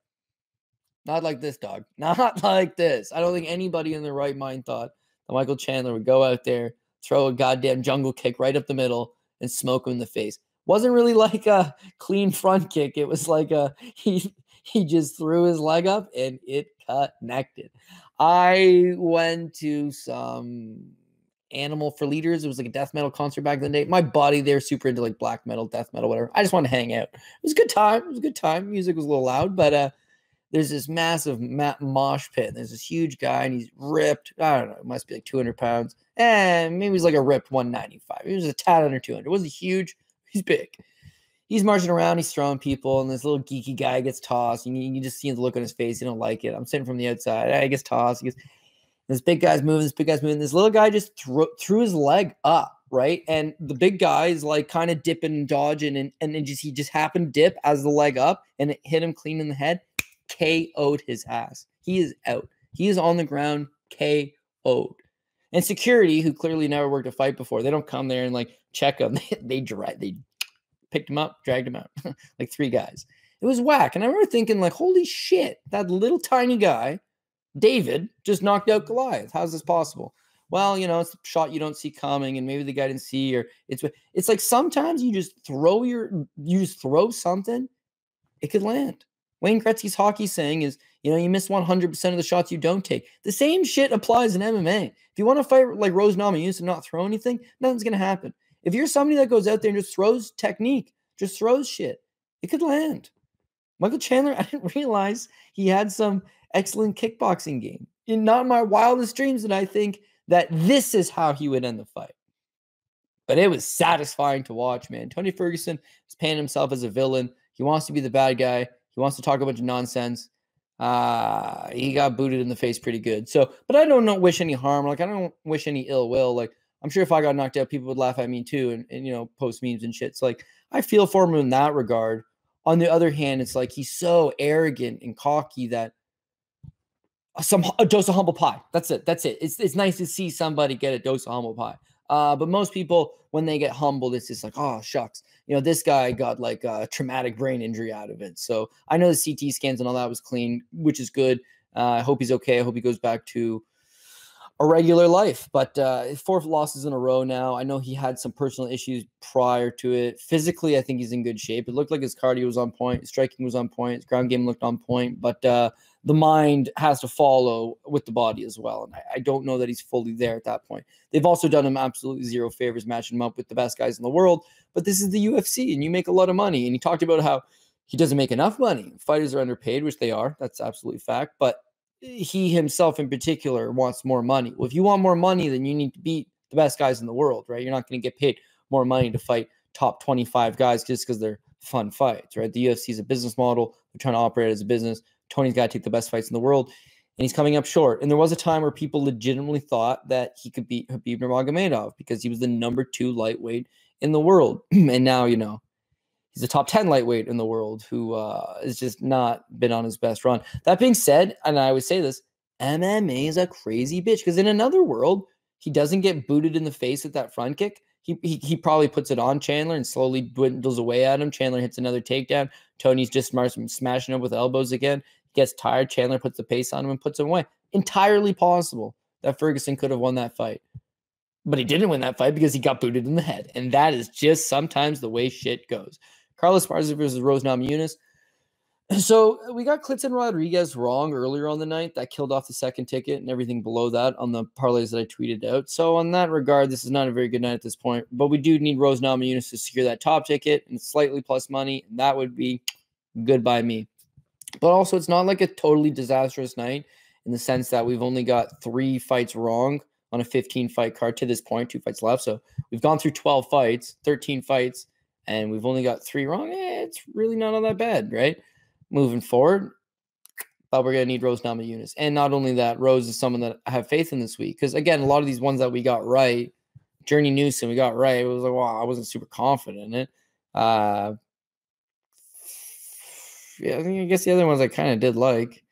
not like this, dog. Not like this. I don't think anybody in their right mind thought that Michael Chandler would go out there, throw a goddamn jungle kick right up the middle, and smoke him in the face. Wasn't really like a clean front kick. It was like he just threw his leg up and it connected. I went to some Animal for Leaders. It was like a death metal concert back in the day. My buddy, they're super into like black metal, death metal, whatever. I just wanted to hang out. It was a good time. It was a good time. Music was a little loud, but there's this massive mosh pit. There's this huge guy, and he's ripped. I don't know. It must be like 200 pounds. And maybe he's like a ripped 195. He was a tad under 200. It wasn't huge. He's big. He's marching around. He's throwing people, and this little geeky guy gets tossed. And you just see the look on his face. He don't like it. I'm sitting from the outside. He gets tossed. This big guy's moving. This big guy's moving. This little guy just threw his leg up, right? And the big guy is like kind of dipping and dodging, and then he just happened to dip as the leg up, and it hit him clean in the head. KO'd his ass. He is out. He is on the ground, KO'd. And security, who clearly never worked a fight before, they don't come there and like check him. They picked him up, dragged him out. Like 3 guys. It was whack. And I remember thinking like, holy shit, that little tiny guy, David, just knocked out Goliath. How's this possible? Well, you know, it's a shot you don't see coming, and maybe the guy didn't see, or it's like sometimes you just throw something, it could land. Wayne Gretzky's hockey saying is, you know, you miss 100% of the shots you don't take. The same shit applies in MMA. If you want to fight like Rose Namajunas and not throw anything, nothing's going to happen. If you're somebody that goes out there and just throws technique, just throws shit, it could land. Michael Chandler, I didn't realize he had some excellent kickboxing game. Not in my wildest dreams did I think that this is how he would end the fight. But it was satisfying to watch, man. Tony Ferguson is painting himself as a villain. He wants to be the bad guy. He wants to talk a bunch of nonsense. He got booted in the face pretty good. So, but I don't wish any harm. Like, I don't wish any ill will. Like, I'm sure if I got knocked out, people would laugh at me too and you know, post memes and shit. So, like, I feel for him in that regard. On the other hand, it's like he's so arrogant and cocky that a dose of humble pie. That's it. It's nice to see somebody get a dose of humble pie. But most people, when they get humbled, it's just like, oh, shucks. You know, this guy got like a traumatic brain injury out of it. So I know the CT scans and all that was clean, which is good. I hope he's okay. I hope he goes back to a regular life. But 4 losses in a row now. I know he had some personal issues prior to it. Physically, I think he's in good shape. It looked like his cardio was on point. His striking was on point. His ground game looked on point. But the mind has to follow with the body as well. And I don't know that he's fully there at that point. They've also done him absolutely zero favors matching him up with the best guys in the world. But this is the UFC, and you make a lot of money. And he talked about how he doesn't make enough money. Fighters are underpaid, which they are. That's absolutely fact. But he himself in particular wants more money. Well, if you want more money, then you need to beat the best guys in the world, right? You're not going to get paid more money to fight top 25 guys just because they're fun fights, right? The UFC is a business model. They're trying to operate as a business. Tony's got to take the best fights in the world, and he's coming up short. And there was a time where people legitimately thought that he could beat Khabib Nurmagomedov because he was the number 2 lightweight in the world. And now, you know, he's a top 10 lightweight in the world who has just not been on his best run. That being said, and I would say this, MMA is a crazy bitch because in another world, he doesn't get booted in the face with that front kick. He probably puts it on Chandler and slowly dwindles away at him. Chandler hits another takedown. Tony's just smashing him with elbows again. He gets tired. Chandler puts the pace on him and puts him away. Entirely possible that Ferguson could have won that fight. But he didn't win that fight because he got booted in the head. And that is just sometimes the way shit goes. Carlos Esparza versus Rose Namajunas. So we got Clayton Rodriguez wrong earlier on the night. That killed off the second ticket and everything below that on the parlays that I tweeted out. So on that regard, this is not a very good night at this point. But we do need Rose Namajunas to secure that top ticket and slightly plus money. And that would be good by me. But also, it's not like a totally disastrous night in the sense that we've only got 3 fights wrong on a 15-fight card to this point, 2 fights left. So we've gone through 12 fights, 13 fights, and we've only got 3 wrong. It's really not all that bad, right? Moving forward, but we're going to need Rose Namajunas. And not only that, Rose is someone that I have faith in this week. Because, again, a lot of these ones that we got right, Journey Newsom, we got right. It was like, wow, I wasn't super confident in it. Yeah, I guess the other ones I kind of did like.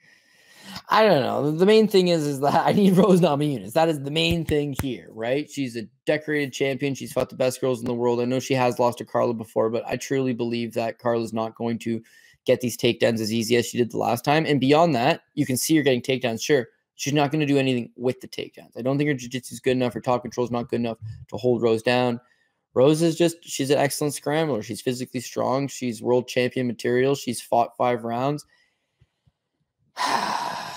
I don't know. The main thing is that I need Rose Namajunas. That is the main thing here, right? She's a decorated champion. She's fought the best girls in the world. I know she has lost to Carla before, but I truly believe that Carla's not going to get these takedowns as easy as she did the last time. And beyond that, you can see her getting takedowns, sure. She's not going to do anything with the takedowns. I don't think her jiu-jitsu is good enough. Her top control is not good enough to hold Rose down. Rose is she's an excellent scrambler. She's physically strong. She's world champion material. She's fought 5 rounds.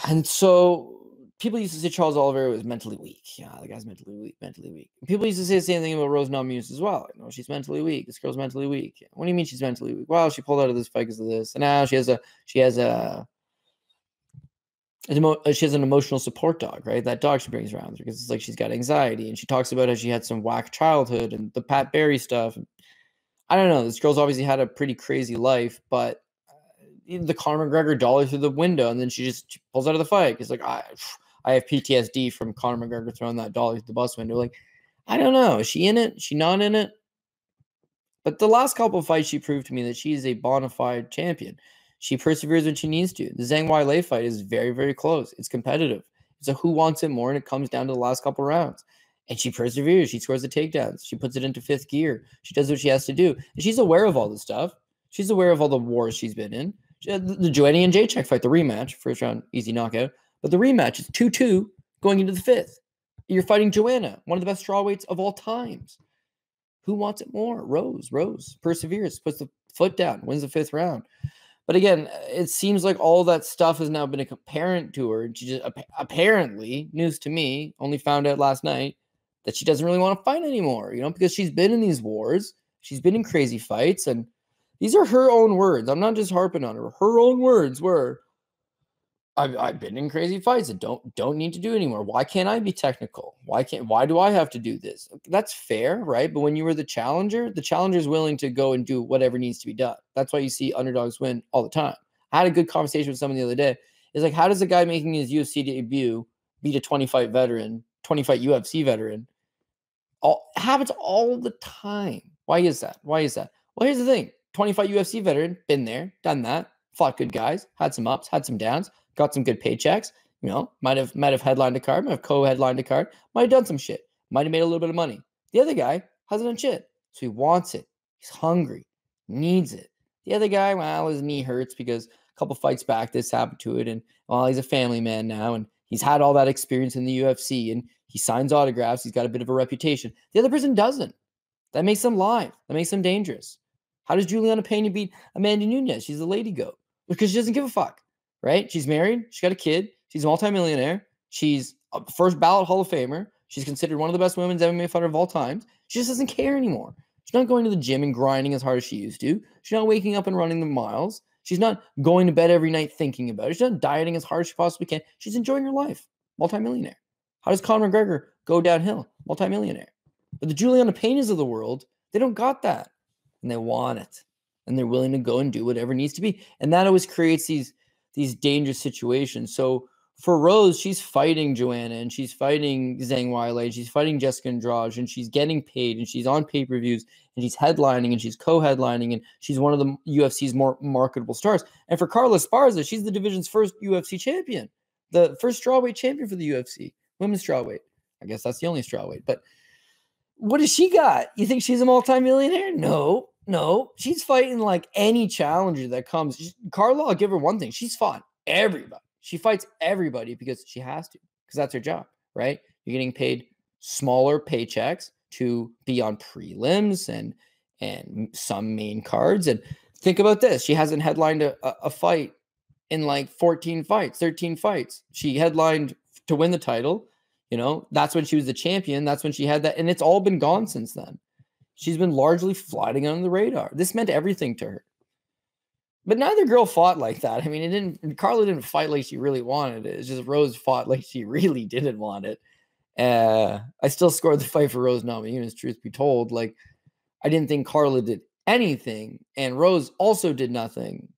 And so people used to say Charles Oliveira was mentally weak. Yeah, the guy's mentally weak. People used to say the same thing about Rose Namajunas as well. She's mentally weak. This girl's mentally weak. What do you mean she's mentally weak? Well, she pulled out of this fight because of this. And now she has an emotional support dog, right? That dog she brings around because it's like she's got anxiety, and she talks about how she had some whack childhood and the Pat Barry stuff. I don't know. This girl's obviously had a pretty crazy life, but the Conor McGregor dollar through the window, and then she pulls out of the fight. It's like, I have PTSD from Conor McGregor throwing that dollar through the bus window. Like, I don't know. Is she in it? Is she not in it? But the last couple of fights, she proved to me that she is a bona fide champion. She perseveres when she needs to. The Zhang Weili fight is very, very close. It's competitive. It's a who wants it more, and it comes down to the last couple rounds. And she perseveres. She scores the takedowns. She puts it into 5th gear. She does what she has to do. And she's aware of all this stuff. She's aware of all the wars she's been in. The Joanna and Jacek fight, the rematch, first round, easy knockout. But the rematch is 2-2 going into the 5th. You're fighting Joanna, one of the best strawweights of all times. Who wants it more? Rose perseveres, puts the foot down, wins the 5th round. But again, it seems like all that stuff has now been apparent to her. She just apparently, news to me, only found out last night that she doesn't really want to fight anymore, because she's been in these wars. She's been in crazy fights, and these are her own words. I'm not just harping on her. Her own words were, I've been in crazy fights and don't need to do anymore. Why can't I be technical? Why do I have to do this? That's fair, right? But when you were the challenger's willing to go and do whatever needs to be done. That's why you see underdogs win all the time. I had a good conversation with someone the other day. It's like, how does a guy making his UFC debut beat a 20-fight UFC veteran? Happens all the time. Why is that? Well, here's the thing. 20-fight UFC veteran, been there, done that, fought good guys, had some ups, had some downs, got some good paychecks, might have headlined a card, might have co-headlined a card, might have done some shit, might have made a little bit of money. The other guy hasn't done shit, so he wants it. He's hungry, needs it. The other guy, well, his knee hurts because a couple fights back, this happened to it, and he's a family man now, and he's had all that experience in the UFC, and he signs autographs, he's got a bit of a reputation. The other person doesn't. That makes them live. That makes them dangerous. How does Juliana Pena beat Amanda Nunes? She's a lady goat. Because she doesn't give a fuck, right? She's married. She's got a kid. She's a multimillionaire. She's a first ballot Hall of Famer. She's considered one of the best women's MMA fighter of all time. She just doesn't care anymore. She's not going to the gym and grinding as hard as she used to. She's not waking up and running the miles. She's not going to bed every night thinking about it. She's not dieting as hard as she possibly can. She's enjoying her life. Multimillionaire. How does Conor McGregor go downhill? Multimillionaire. But the Juliana Penas of the world, they don't got that. And they want it. And they're willing to go and do whatever needs to be. And that always creates these dangerous situations. So for Rose, she's fighting Joanna, and she's fighting Zhang Weili, and she's fighting Jessica Andrade, and she's getting paid, and she's on pay-per-views, and she's headlining, and she's co-headlining, and she's one of the UFC's more marketable stars. And for Carla Esparza, she's the division's first UFC champion, the first strawweight champion for the UFC, women's strawweight. I guess that's the only strawweight. But what does she got? You think she's a multimillionaire? No. She's fighting like any challenger that comes. Carla, I'll give her one thing. She's fought everybody. She fights everybody because she has to, because that's her job, right? You're getting paid smaller paychecks to be on prelims and some main cards. And think about this. She hasn't headlined a fight in like 13 fights. She headlined to win the title. That's when she was the champion. That's when she had that. And it's all been gone since then. She's been largely flying under the radar. This meant everything to her. But neither girl fought like that. I mean, Carla didn't fight like she really wanted it. It's just Rose fought like she really didn't want it. I still scored the fight for Rose Namajunas, truth be told. Like, I didn't think Carla did anything, and Rose also did nothing.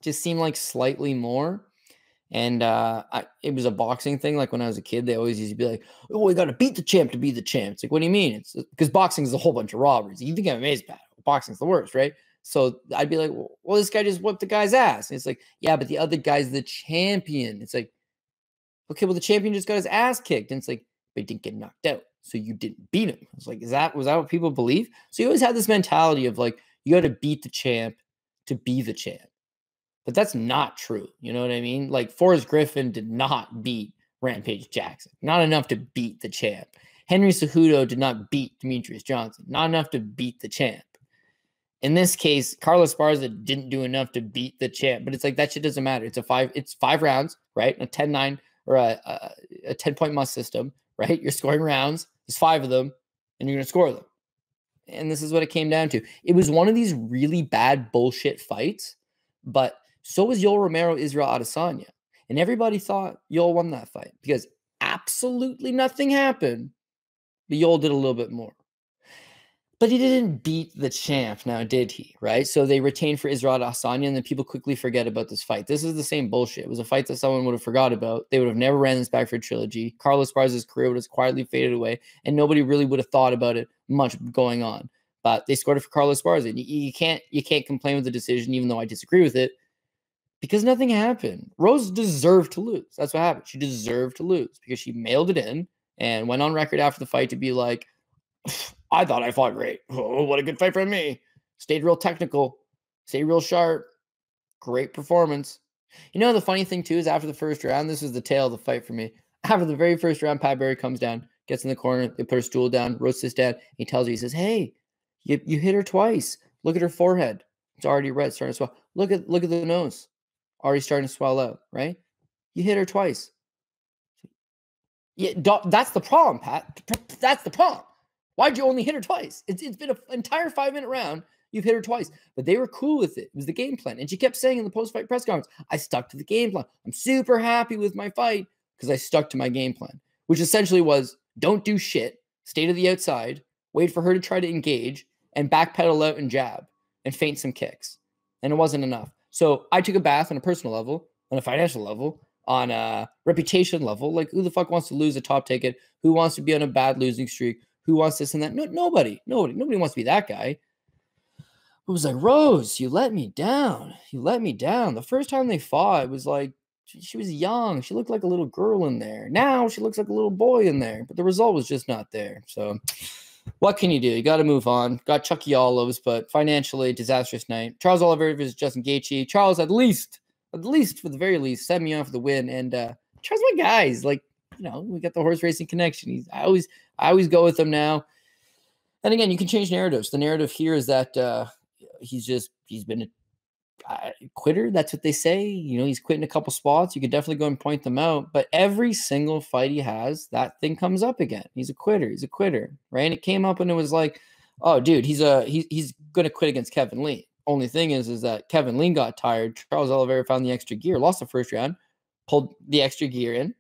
Just seemed like slightly more. And it was a boxing thing. Like when I was a kid, they always used to be like, "Oh, we got to beat the champ to be the champ." It's like, what do you mean? It's because boxing is a whole bunch of robberies. You think MMA is bad? Boxing's the worst, right? So I'd be like, well, this guy just whooped the guy's ass. And it's like, yeah, but the other guy's the champion. It's like, okay, well, the champion just got his ass kicked. And it's like, but he didn't get knocked out, so you didn't beat him. It's like, was that what people believe? So you always had this mentality of like, you got to beat the champ to be the champ. But that's not true. You know what I mean? Like Forrest Griffin did not beat Rampage Jackson. Not enough to beat the champ. Henry Cejudo did not beat Demetrius Johnson. Not enough to beat the champ. In this case, Carlos Esparza didn't do enough to beat the champ. But it's like that shit doesn't matter. It's 5 rounds, right? A 10-9 or a 10-point must system, right? You're scoring rounds. There's 5 of them, and you're going to score them. And this is what it came down to. It was one of these really bad bullshit fights, but so was Yoel Romero, Israel Adesanya. And everybody thought Yoel won that fight because absolutely nothing happened, but Yoel did a little bit more. But he didn't beat the champ now, did he? Right? So they retained for Israel Adesanya, and then people quickly forget about this fight. This is the same bullshit. It was a fight that someone would have forgot about. They would have never ran this back for a trilogy. Carlos Esparza's career would have quietly faded away, and nobody really would have thought about it much going on. But they scored it for Carlos Esparza. You can't complain with the decision, even though I disagree with it, because nothing happened. Rose deserved to lose. That's what happened. She deserved to lose because she mailed it in and went on record after the fight to be like, I thought I fought great. Oh, what a good fight from me. Stayed real technical. Stayed real sharp. Great performance. You know, the funny thing, too, is after the first round, this was the tail of the fight for me. After the very first round, Pat Barry comes down, gets in the corner. They put her stool down, Rose sits down. He tells her, he says, hey, you hit her twice. Look at her forehead. It's already red, starting to swell. Look at the nose. Already starting to swell out, right? You hit her twice. Yeah, that's the problem, Pat. That's the problem. Why'd you only hit her twice? It's been an entire 5-minute round. You've hit her twice. But they were cool with it. It was the game plan. And she kept saying in the post-fight press conference, I stuck to the game plan. I'm super happy with my fight because I stuck to my game plan, which essentially was don't do shit, stay to the outside, wait for her to try to engage, and backpedal out and jab and feint some kicks. And it wasn't enough. So I took a bath on a personal level, on a financial level, on a reputation level. Like, who the fuck wants to lose a top ticket? Who wants to be on a bad losing streak? Who wants this and that? No, nobody wants to be that guy. It was like, Rose, you let me down. You let me down. The first time they fought, it was like, she was young. She looked like a little girl in there. Now she looks like a little boy in there. But the result was just not there. So what can you do? You got to move on. Got Chucky Olives, but financially, disastrous night. Charles Oliveira versus Justin Gaethje. Charles, at least for the very least, set me off for the win. And Charles, my guys, like, you know, we got the horse racing connection. I always go with him now. And again, you can change narratives. The narrative here is that he's been a quitter. That's what they say. You know, he's quitting a couple spots. You could definitely go and point them out. But every single fight he has, that thing comes up again. He's a quitter. He's a quitter, right? And it came up and it was like, oh, dude, he's going to quit against Kevin Lee. Only thing is that Kevin Lee got tired. Charles Oliveira found the extra gear, lost the first round, pulled the extra gear in,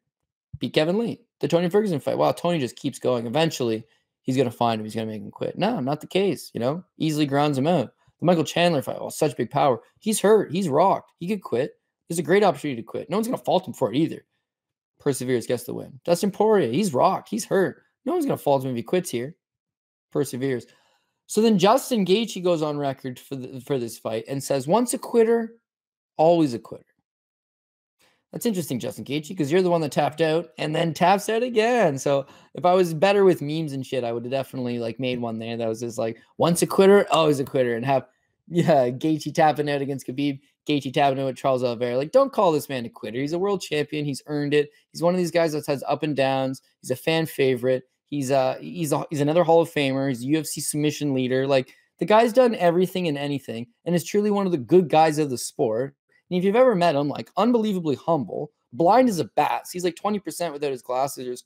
beat Kevin Lee. The Tony Ferguson fight. Wow, Tony just keeps going. Eventually, he's going to find him. He's going to make him quit. No, not the case. You know, easily grounds him out. The Michael Chandler fight. Oh, such big power. He's hurt. He's rocked. He could quit. There's a great opportunity to quit. No one's going to fault him for it either. Perseveres, gets the win. Dustin Poirier. He's rocked. He's hurt. No one's going to fault him if he quits here. Perseveres. So then Justin Gaethje goes on record for this fight and says, once a quitter, always a quitter. That's interesting, Justin Gaethje, because you're the one that tapped out and then taps out again. So if I was better with memes and shit, I would have definitely like made one there that was just like, once a quitter, always a quitter, and have Gaethje tapping out against Khabib, Gaethje tapping out with Charles Oliveira. Like, don't call this man a quitter. He's a world champion. He's earned it. He's one of these guys that has up and downs. He's a fan favorite. He's another Hall of Famer. He's a UFC submission leader. Like, the guy's done everything and anything, and is truly one of the good guys of the sport. And if you've ever met him, like, unbelievably humble, blind as a bat. He's like 20% without his glasses or his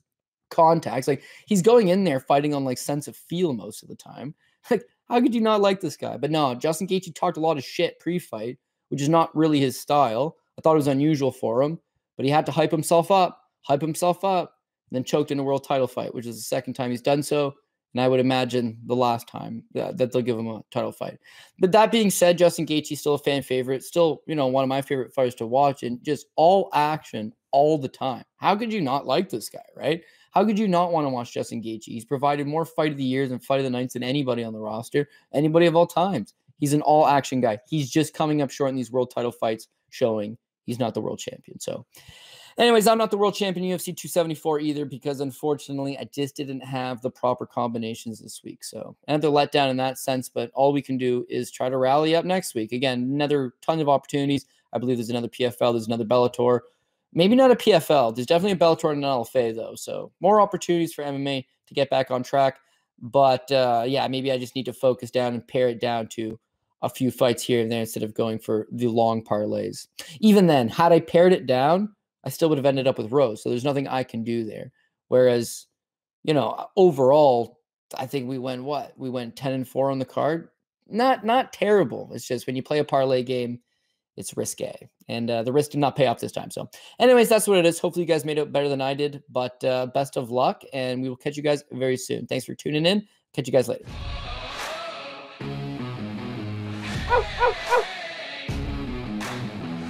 contacts. Like, he's going in there fighting on like sense of feel most of the time. Like, how could you not like this guy? But no, Justin Gaethje talked a lot of shit pre-fight, which is not really his style. I thought it was unusual for him, but he had to hype himself up, and then choked in a world title fight, which is the second time he's done so. And I would imagine the last time that they'll give him a title fight. But that being said, Justin Gaethje is still a fan favorite, still, you know, one of my favorite fighters to watch, and just all action all the time. How could you not like this guy, right? How could you not want to watch Justin Gaethje? He's provided more fight of the years and fight of the nights than anybody on the roster, anybody of all times. He's an all-action guy. He's just coming up short in these world title fights, showing he's not the world champion. So anyways, I'm not the world champion UFC 274 either, because unfortunately I just didn't have the proper combinations this week. So another letdown in that sense, but all we can do is try to rally up next week. Again, another ton of opportunities. I believe there's another PFL. There's another Bellator. Maybe not a PFL. There's definitely a Bellator and an LFA, though. So more opportunities for MMA to get back on track. But, yeah, maybe I just need to focus down and pare it down to a few fights here and there instead of going for the long parlays. Even then, had I pared it down, I still would have ended up with Rose. So there's nothing I can do there. Whereas, you know, overall, I think we went what? We went 10-4 on the card. Not terrible. It's just when you play a parlay game, it's risque. And the risk did not pay off this time. So anyways, that's what it is. Hopefully you guys made it better than I did. But best of luck, and we will catch you guys very soon. Thanks for tuning in. Catch you guys later.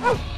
Oh.